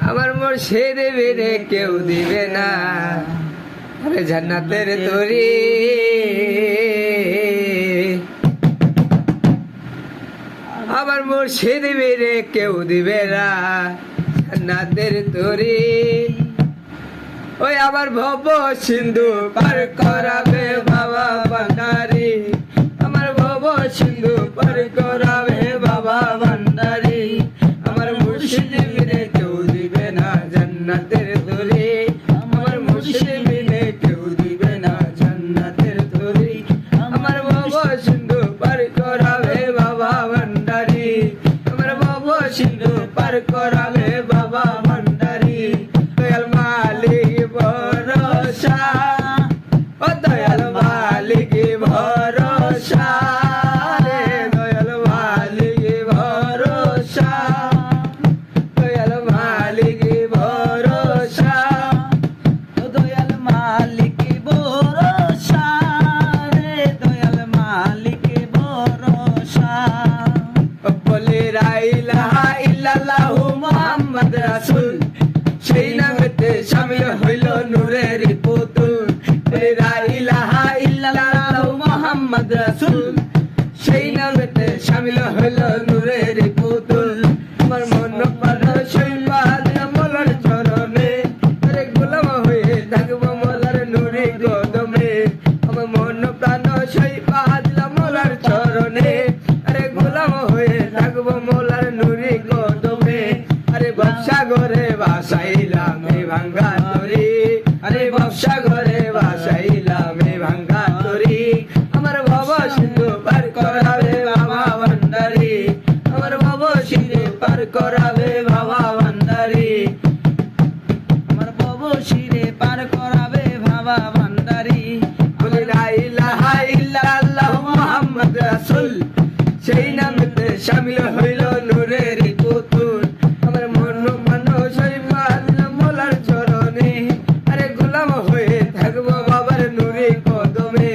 আমার মুর্শিদ বিনে কেউ দিবে না আরে জান্নাতের তরি। আমার মুর্শিদ বিনে কেউ দিবে না জান্নাতের তরি। ওই আমার ভব সিন্ধু পার করাবে বাবা ভান্ডারি। আমার ভব সিন্ধু পার করাবে বাবা ভান্ডারি। আমার মুর্শিদ বিনে কেউ দিবে না জান্নাতের তরি। আমার মুর্শিদ বিনে কেউ দিবে না জান্নাতের তরি। আমার ভব সিন্ধু পার করাবে বাবা ভান্ডারি। আমার ভব সিন্ধু পার করাবে বাবা ভান্ডারি। দয়াল মালিক ভরসা, ও দয়াল মালিক ভরসা রে, দয়াল মালিক ভরসা, দয়াল মালিক ভরসা, ও দয়াল মালিক ভরসা রে, দয়াল মালিক ভরসা। বলে লা ইলাহা ইল্লাল্লাহু মুহাম্মদ রাসূল, সেই নামেতে শামিল হইল নূরের পুতুল। বলে লা ইলাহা ইল্লাল্লাহু মুহাম্মদ রাসূল, সেই নামেতে শামিল হইল নূরের পুতুল। আমার মন প্রাণ শৈবাল মোলার চরণে, আরে গোলাম হয়ে থাকবো মোলার নূরে কদমে। আমার মন প্রাণ শৈবাল মোলার চরণে, আরে গোলাম হয়ে থাকবো মোলার নূরে কদমে। আরে ব্যবসা ঘরে বাসাইলাম এই ভাঙ্গা তরি, আরে ব্যবসা ঘরে বাসাইলাম এই ভাঙ্গা তরি। আমার ভব সিন্ধু পার করাবে বাবা ভান্ডারি। আমার ভব সিন্ধু পার করাবে বাবা ভান্ডারি। আমার ভব শিরে পার করাবে বাবা ভান্ডারি। বলে লা ইলাহা ইল্লাল্লাহু মুহাম্মদ রাসূল, সেই নামেতে শামিল হইল নূরের পুতুল। আমার মন মানুষ মোলার চরণে, আরে গোলাম হয়ে থাকবো বাবার নূরে কদমে।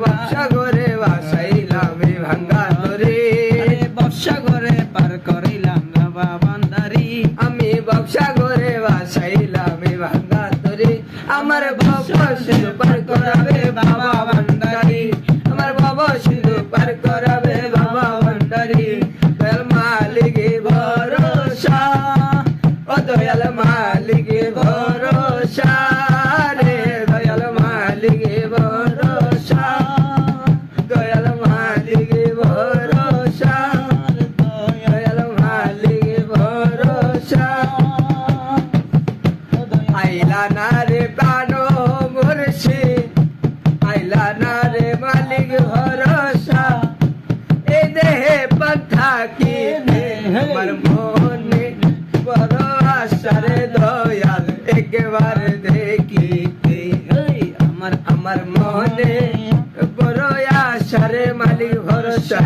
ব্যবসা ঘরে বাসাইলাম এই ভাঙ্গা তরি, আরে ব্যবসা ঘরে পার করিলাম বাবা ভান্ডারি। আমি ব্যবসা ঘরে বাসাইলাম এই ভাঙ্গা তরি। আমার ভব সিন্ধু পার করাবে বাবা ভান্ডারি। আমার ভব সিন্ধু পার করাবে বাবা ভান্ডারি। দয়াল মালিক ভরসা, ও দয়াল মালিক ভরসা রে, দয়াল মালিক ভরসা, দয়াল মালিক ভরসা, দয়াল মালিক ভরসা। আইলা না রে প্রাণ মুর্শিদ, আইলা না রে মালিক ভরসা। এই দেহে পাথা কি আমার মনে বড় আশা রে দয়াল একবার দেখিতে। আমার মনে বড় আশা রে মালিক ভরসা।